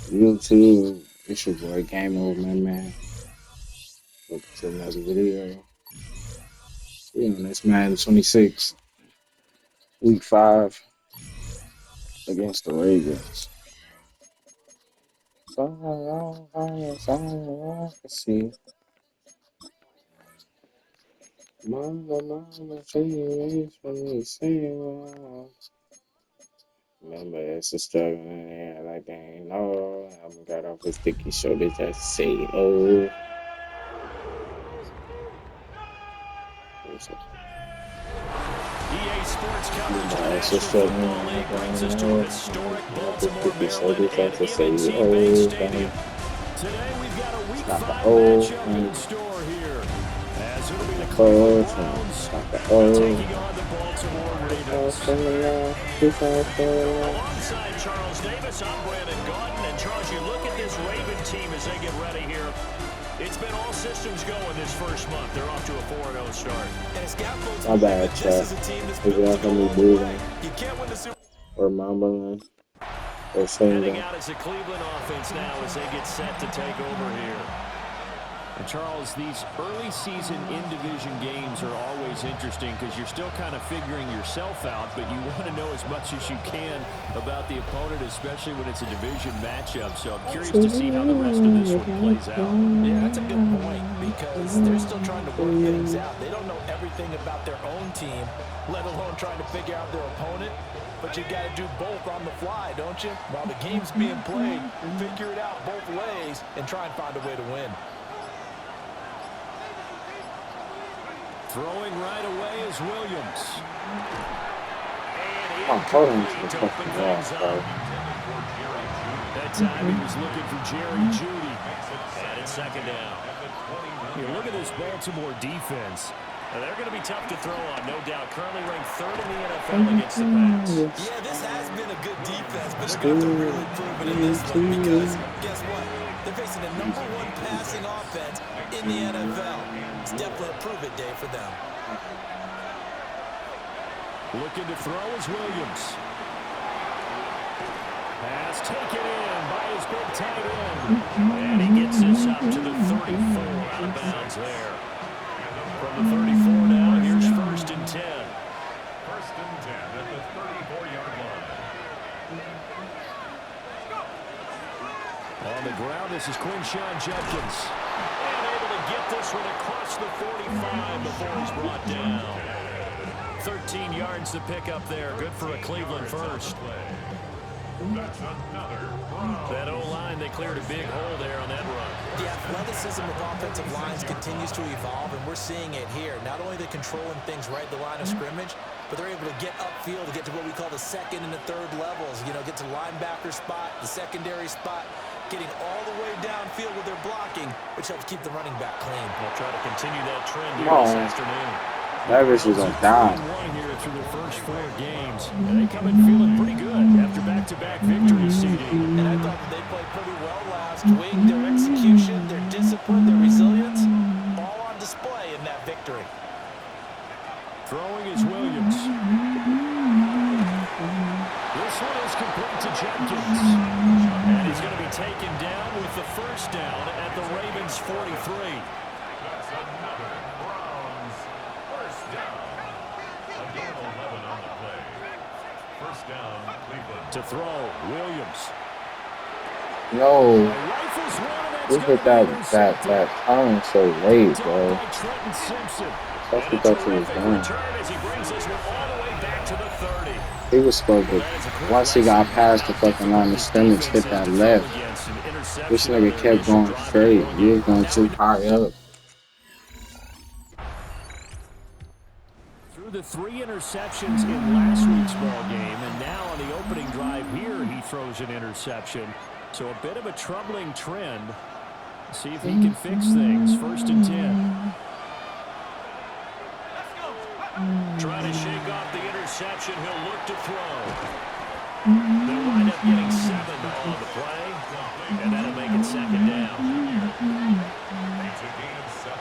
YouTube. It's your boy Game Over Man. Welcome to another video. It's Madden 26, week 5 against the Ravens. So long, I can see. Mama, she is for me, sing. Remember, it's a struggle in there like they ain't know. I haven't got off his sticky shoulders just say, oh. EA Sports coverage of the It's a National struggle in Football there League like they brings ain't us to a know. historic Off his Baltimore, sticky Maryland, shoulders and just to say, M&T-based oh. stadium. Today we've got a It's Week not the 5 O, matchup and in store here, as it'll be the Cleveland approach, and Browns it's not the O. taking on the Baltimore This one's Ravens. coming now. This one's coming now. Alongside Charles Davis, I'm Brandon Gaudin, and Charles, you look at this Raven team as they get ready here. It's been all systems going this first month. They're off to a 4-0 start. And scout folks My believe that bad, this chat. is a team that's If built y'all to go hear me all the way. moving You can't win the Super or mumbling or Heading singing. out as the Cleveland offense now as they get set to take over here. And Charles, these early season in-division games are always interesting because you're still kind of figuring yourself out, but you want to know as much as you can about the opponent, especially when it's a division matchup. So I'm curious to see how the rest of this one plays out. Yeah, that's a good point because they're still trying to work things out. They don't know everything about their own team, let alone trying to figure out their opponent. But you got to do both on the fly, don't you? While the game's being played, figure it out both ways and try and find a way to win. Throwing right away is Williams. Oh, hold on to the fucking wall, bro. That time he was looking for Jerry Jeudy. And it's second down. You look at this Baltimore defense. They're going to be tough to throw on, no doubt. Currently ranked 3rd in the NFL against the pass. Yeah, this has been a good defense, but they're going to have to really prove it in this one because guess what? They're facing the #1 passing offense in the NFL. It's definitely a prove-it day for them. Looking to throw is Williams. Pass taken in by his big tight end. And he gets this up to the 34 out of bounds there. From the 34 now, here's 1st and 10. 1st and 10 at the 34-yard line. On the ground, this is Quinshon Judkins. And able to get this one across the 45 before he's brought down. 13 yards to pick up there. Good for a Cleveland first. That's another Brown. That O-line, they cleared a big hole there on that run. The athleticism of offensive lines continues to evolve, and we're seeing it here. Not only are they controlling things right at the line of scrimmage, but they're able to get upfield to get to what we call the 2nd and the 3rd levels. You know, get to linebacker spot, the secondary spot, getting all the way downfield with their blocking, which helps keep the running back clean. They'll try to continue that trend here Come this on. afternoon. Davis was on dime. One here through their first 4 games. And they come in feeling pretty good after back-to-back victories, CD. And I thought that they played pretty well last week. Their execution, their discipline, their resilience, all on display in that victory. Throwing is Williams. This one is complete to Jenkins. And he's going to be taken down with the first down at the Ravens' 43. That's another Browns. 1st down. Again, 11 on the play. 1st down, Cleveland. To throw, Williams. No. Rifles one, and that's Look going at to be that intercepted. turn so late, Picked bro. up by Trenton Simpson. That's And what a thought he was terrific doing. return as he brings this one all the way back to the 30. He was supposed to, once he got past the fucking line of scrimmage, hit that left. This nigga kept going straight. He was going too high up. Through the 3 interceptions in last week's ball game, and now on the opening drive here, he throws an interception. So a bit of a troubling trend. See if he can fix things. 1st and 10. Trying to shake off the interception. He'll look to throw. They'll wind up getting 7 on the play, and that'll make it 2nd down. Makes a gain of 7.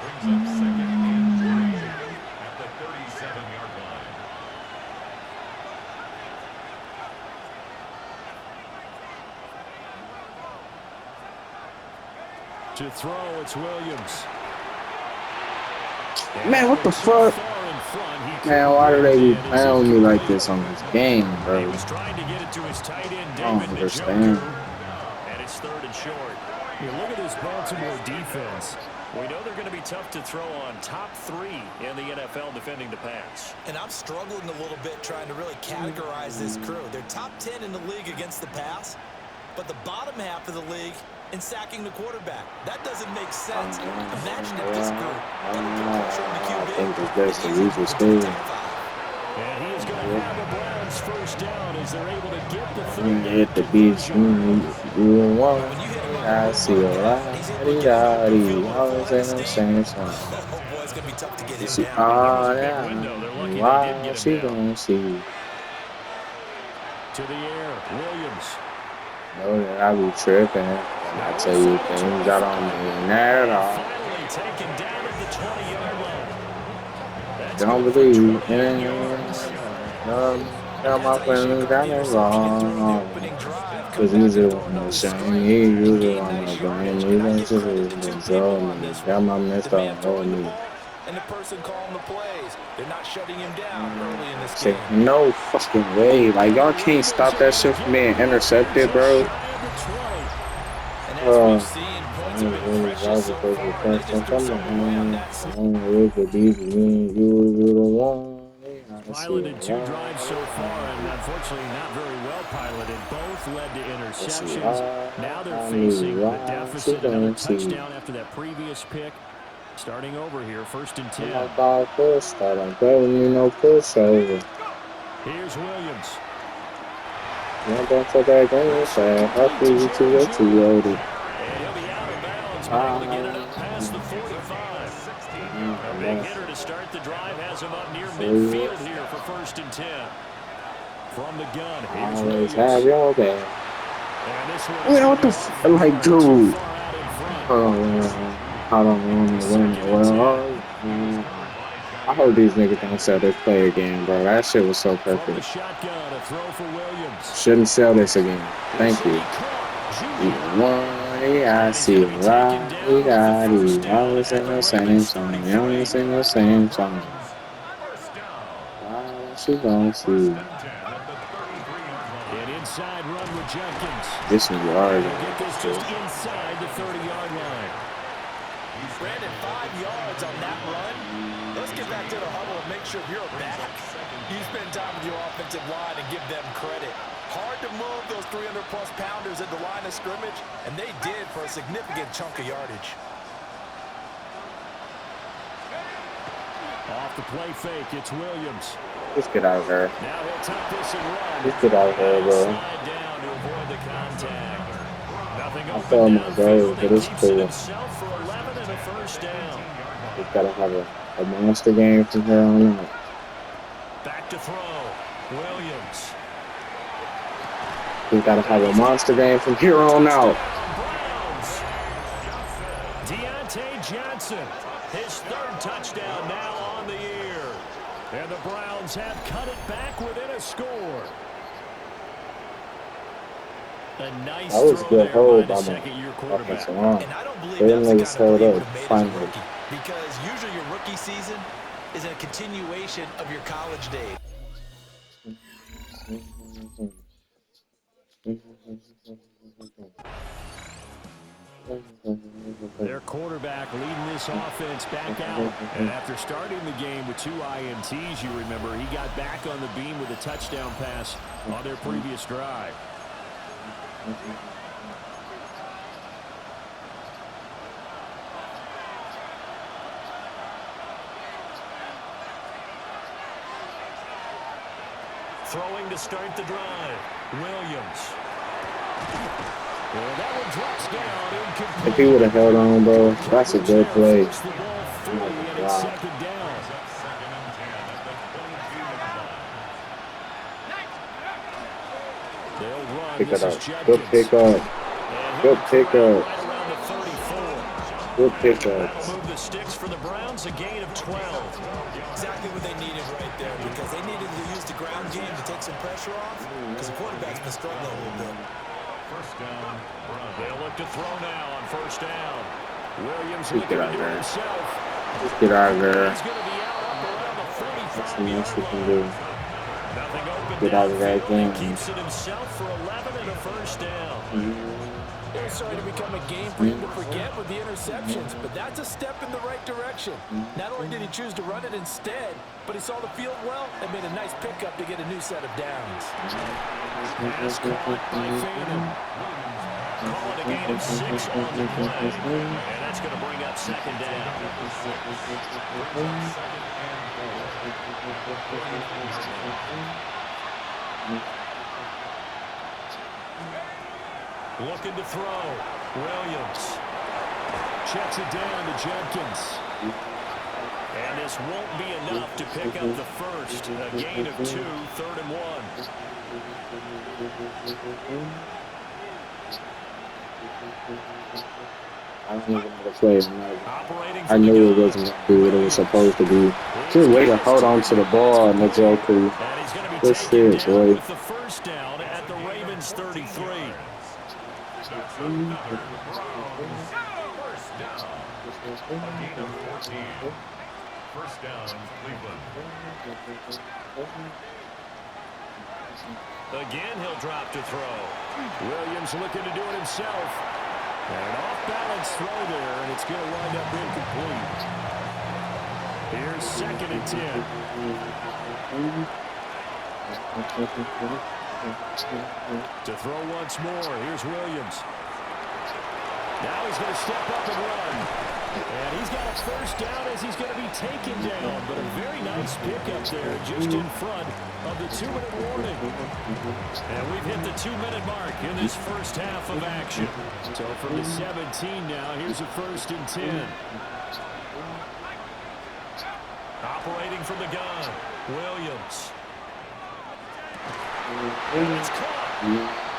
Brings up 2nd and 3 at the 37-yard line. To throw, it's Williams. Man, what the fuck? Man, why do they be playing with me like this on this game, bro? He was trying to get it to his tight end, I don't David understand. Njoku. And it's 3rd and short. You look at this Baltimore defense. We know they're going to be tough to throw on. Top 3 in the NFL defending the pass. And I'm struggling a little bit trying to really categorize this crew. They're top 10 in the league against the pass, but the bottom half of the league in sacking the quarterback. That doesn't make sense. Imagine if this group I think it's best to use the screen. And he is going to have the Browns first down as they're able to get the 3rd Hit the beach, you want. I see a lot. Always in the same song. Oh boy, it's going to be tough to get See, him down. yeah. Wow, she gonna see. To the air, Williams. Know that I be tripping. And I tell you things I don't mean at all. Finally taken down at the 20-yard line. Don't believe in tell my friends that it's wrong. Cause he's the one that's shame me, you the one that blame me, that's just control me. Got my messed up, hold me. And the person calling the plays, they're not shutting him down early in this game. No fucking way. Like, y'all can't stop that shit from being intercepted, bro. And as we've seen, points have been precious so far, and they just threw something away on that side. Piloted 2 drives so far, and unfortunately not very well piloted. Both led to interceptions. Now they're facing the deficit. Another touchdown after that previous pick. Starting over here, 1st and 10. I'm telling you, no pushover. Here's Williams. Don't put that game aside. I'll feed you to your 280. And he'll be out of bounds, but able to get it up past the 45. A big hitter to start the drive has him up near midfield here for 1st and 10. From the gun, here's Always have Williams. your back. And this Man, what the f? Like, dude. I don't want to win the world. I hope these niggas don't sell this play again, bro. That shit was so From the perfect. shotgun, a throw for Williams. Shouldn't sell this again. Thank you. I see a lot. We got it. Always in the same song. Always in the same song. She gon' see. An inside run with Jenkins. This one hard. Get this just inside the 30-yard line. Brandon, 5 yards on that run. Let's get back to the huddle and make sure you're back. You spend time with your offensive line and give them credit. Hard to move those 300-plus pounders at the line of scrimmage, and they did for a significant chunk of yardage. Off the play fake, it's Williams. Let's get out of here. Now he'll tuck this and run. Let's get out of here, bro. Slide down to avoid the contact. Nothing I fell my goal, but it's cool. Himself for 11 and a 1st down. We gotta have a monster game from here on out. Back to throw. Williams. We gotta have a monster game from here on out. Browns. Deontay Johnson. His 3rd touchdown now on the year. And the Browns have cut it back within a score. A nice That was a throw good there hold by by the the second-year quarterback. offensive line. And I don't believe They didn't that's let the us kind hold of play you up would have made as a finally. rookie. Because usually your rookie season is a continuation of your college days. Their quarterback leading this offense back out. And after starting the game with 2 INTs, you remember, he got back on the beam with a touchdown pass on their previous drive. Throwing to start the drive. Williams. Well, that one drops down incomplete. If he would have held on, bro, that's a good play. Force the ball free, and it's 2nd down. They'll run. Pick This it is up. Jenkins. Good pick up. And Good he'll pick climb up. right around the 34. Good pick That'll up. move the sticks for the Browns, a gain of 12. Exactly what they needed right there, because they needed to use the ground game to take some pressure off, because the quarterback's been struggling a little bit. First down, Browns. They'll look to throw now on first down. Williams Just looking get to out do it there. himself. Just get out there. He's going to be out up around the That's the most 45-yard you can line. do. Nothing open Get out of that downfield. He game. keeps it himself for 11 and a first down. It was starting to become a game for him to forget with the interceptions, but that's a step in the right direction. Not only did he choose to run it instead, but he saw the field well and made a nice pickup to get a new set of downs. Pass caught by Phantom. Call it a gain of 6 on the play. And that's going to bring up second down. Looking to throw. Williams checks it down to Jenkins. And this won't be enough to pick up the first. A gain of 2, 3rd and 1. I don't even know the play. I knew it wasn't going to be what it was supposed to be. Just way to hold on to the ball and the Joker. Good shit, boy. With the first down at the Ravens 33. That's another Browns. First down. A gain of 14. First down, Cleveland. Again, he'll drop to throw. Williams looking to do it himself. An off-balance throw there, and it's going to wind up incomplete. Here's 2nd and 10. To throw once more. Here's Williams. Now he's going to step up and run. And he's got a first down as he's going to be taken down. But a very nice pickup there just in front of the 2-minute warning. And we've hit the 2-minute mark in this first half of action. So from the 17 now, here's a 1st and 10. Operating from the gun, Williams. And it's caught.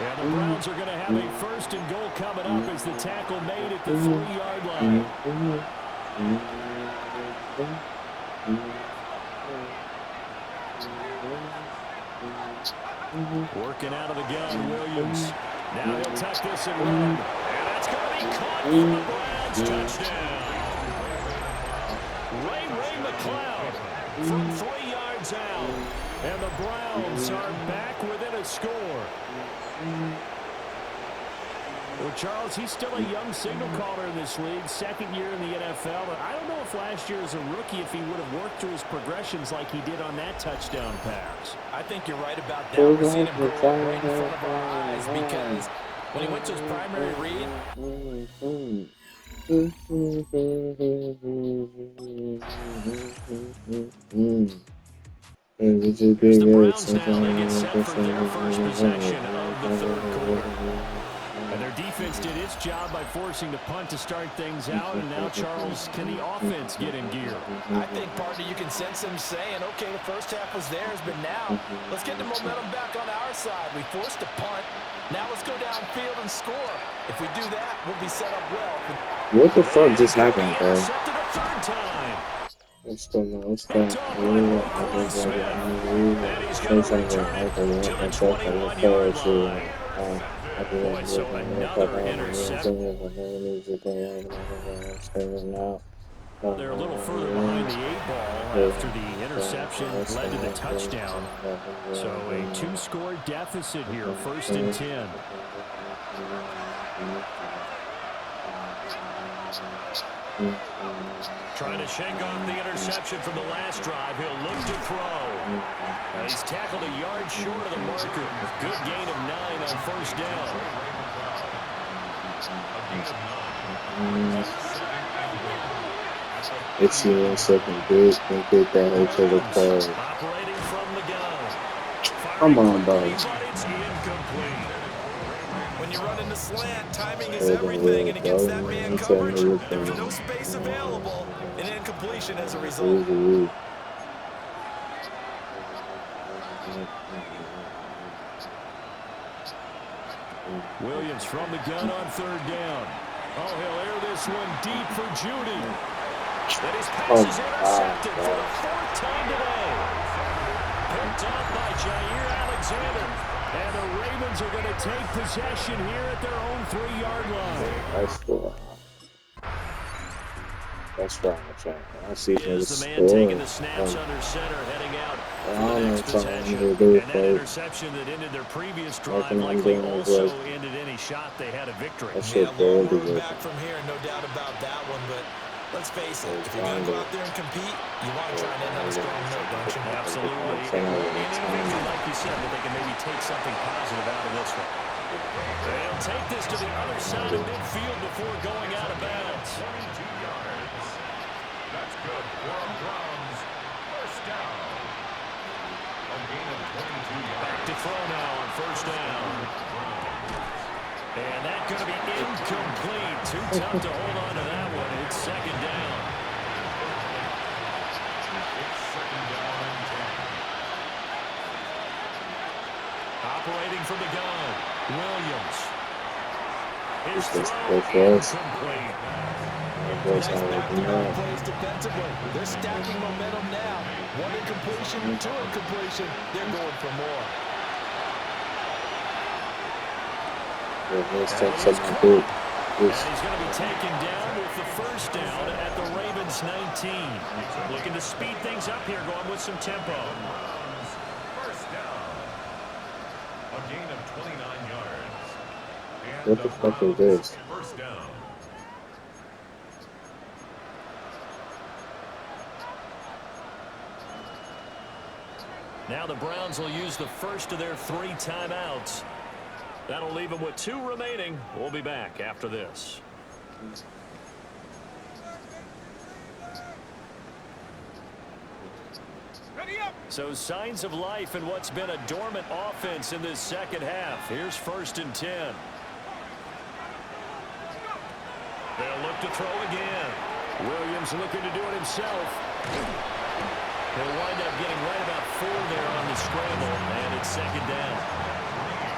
And the Browns are going to have a 1st and goal coming up as the tackle made at the 3-yard line. Working out of the gun, Williams. Now he'll tuck this and run. And that's going to be caught for the Browns. Touchdown. Ray McLeod from 3 yards out. And the Browns are back within a score. Well, Charles, he's still a young signal caller in this league, 2nd year in the NFL. But I don't know if last year as a rookie, if he would have worked through his progressions like he did on that touchdown pass. I think you're right about that. We're seeing him grow up right in front of our eyes because when he went to his primary read, Here's the Browns now. They get set for their first possession of the 3rd quarter. And their defense did its job by forcing the punt to start things out. And now, Charles, can the offense get in gear? I think, partner, you can sense them saying, okay, the first half was theirs, but now let's get the momentum back on our side. We forced a punt. Now let's go downfield and score. If we do that, we'll be set up well. What the fuck just happened, bro? Intercepted a 3rd time. Let's go now. Let's go. And he's going to return it to the 21-yard line. Boy, so another interception. They're a little further behind the 8 ball after the interception led to the touchdown. So a 2-score deficit here, 1st and 10. Trying to shake off the interception from the last drive. He'll look to throw. He's tackled a yard short of the marker. Good gain of 9 on 1st down. It's in 2nd base and get that into the card. Operating from the gun. Come on, bro. But it's incomplete. When you run in the slant, timing is everything, and against that man coverage, there was no space available, and incompletion as a result. Williams from the gun on 3rd down. Oh, he'll air this one deep for Judy. And his pass is intercepted for the 4th time today. Picked up by Jair Alexander. And the Ravens are going to take possession here at their own 3-yard line. That's for that's wrong, man. I see Is niggas the man taking score. the snaps under center, heading out I for the don't know next what y'all want me possession. to do, And that folks. interception that ended their previous drive Nothing I'm likely doing is also like ended any shot they had a victory. that Yeah, shit long barely road working. back from here, no doubt about that one. But let's face it, if you're going to Find go it. out there and compete, you want to try and end on a strong note, don't you? Absolutely. And it won't be an easy victory, like you said, but they can maybe take something positive out of this one. They'll take this to the other side of midfield before going out of bounds. 22 yards. That's good for a Browns first down. A gain of 22 yards. Back to throw now on first down. And that's going to be incomplete. Too tough to hold on to that one. It's second down. It's second down and 10. Operating from the gun, Williams. His This throw close. incomplete. Boys Nice not back working to back out. plays defensively. They're stacking momentum now. One incompletion, two incompletion. They're going for more. Let's And take he's some caught. good. And he's going to be taken down with the first down at the Ravens 19. Looking to speed things up here, going with some tempo. Browns first down. A gain of 29 yards. And What the fuck is this? First down. Now the Browns will use the first of their 3 timeouts. That'll leave them with 2 remaining. We'll be back after this. So signs of life in what's been a dormant offense in this second half. Here's first and 10. They'll look to throw again. Williams looking to do it himself. He'll wind up getting right about 4 there on the scramble, and it's second down.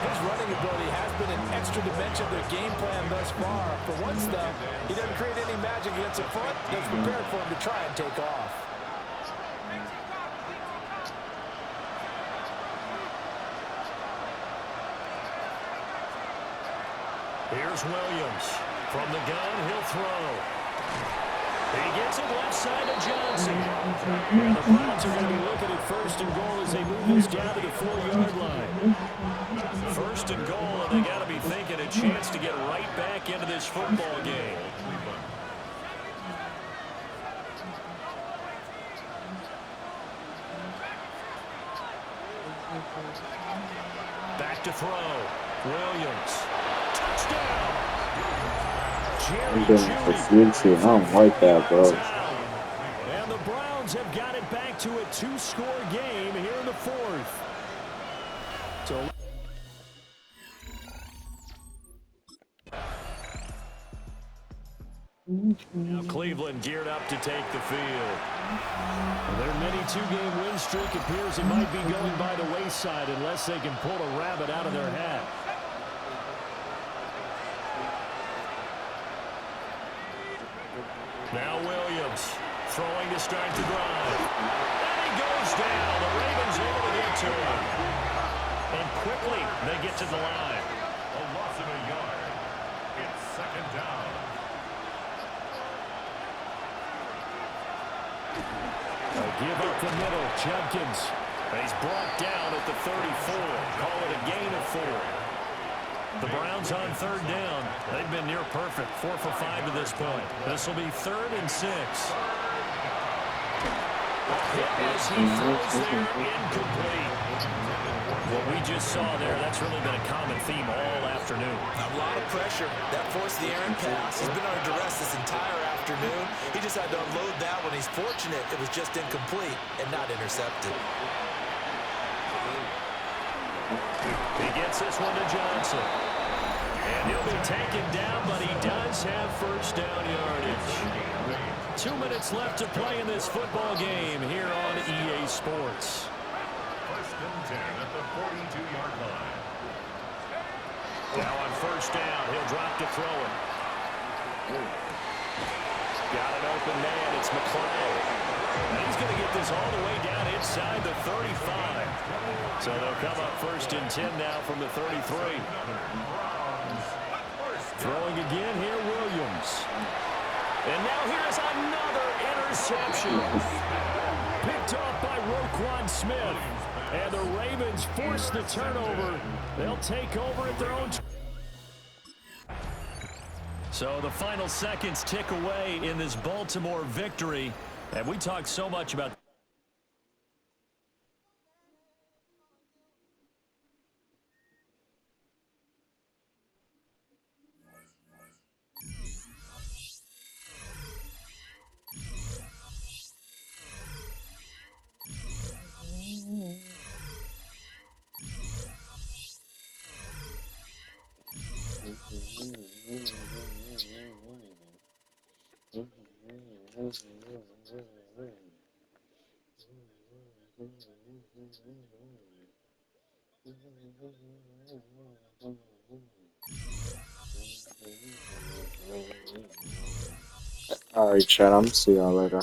His running ability has been an extra dimension of their game plan thus far. For once, though, he doesn't create any magic against the front. That's prepared for him to try and take off. Here's Williams. From the gun, he'll throw. He gets it left side to Johnson. And the Browns are going to be looking at first and goal as they move this down to the 4-yard line. First and goal, and they got to be thinking a chance to get right back into this football game. Back to throw. Williams. Touchdown. I'm doing it for future. I don't like that, bro. And the Browns have got it back to a 2-score game here in the 4th. So now Cleveland geared up to take the field. Their mini 2-game win streak appears it might be going by the wayside unless they can pull a rabbit out of their hat. Now Williams throwing to start the drive. And he goes down. The Ravens able to get to him. And quickly they get to the line. A loss of a yard. It's second down. A give up the middle. Judkins. He's brought down at the 34. Call it a gain of 4. The Browns on third down. They've been near perfect. 4 for 5 to this point. This will be 3rd and 6. As he throws there, incomplete. What we just saw there, that's really been a common theme all afternoon. A lot of pressure. That forced the errant pass. He's been under duress this entire afternoon. He just had to unload that one. He's fortunate it was just incomplete and not intercepted. He gets this one to Johnson. And he'll be taken down, but he does have first down yardage. 2 minutes left to play in this football game here on EA Sports. First and 10 at the 42-yard line. Now on first down, he'll drop to throw it. Got an open man. It's McClain. And he's going to get this all the way down inside the 35. So they'll come up 1st and 10 now from the 33. Throwing again here, Williams. And now here's another interception. Picked off by Roquan Smith. And the Ravens force the turnover. They'll take over at their own. So the final seconds tick away in this Baltimore victory. And we talked so much about All right, chat. I'm see y'all later.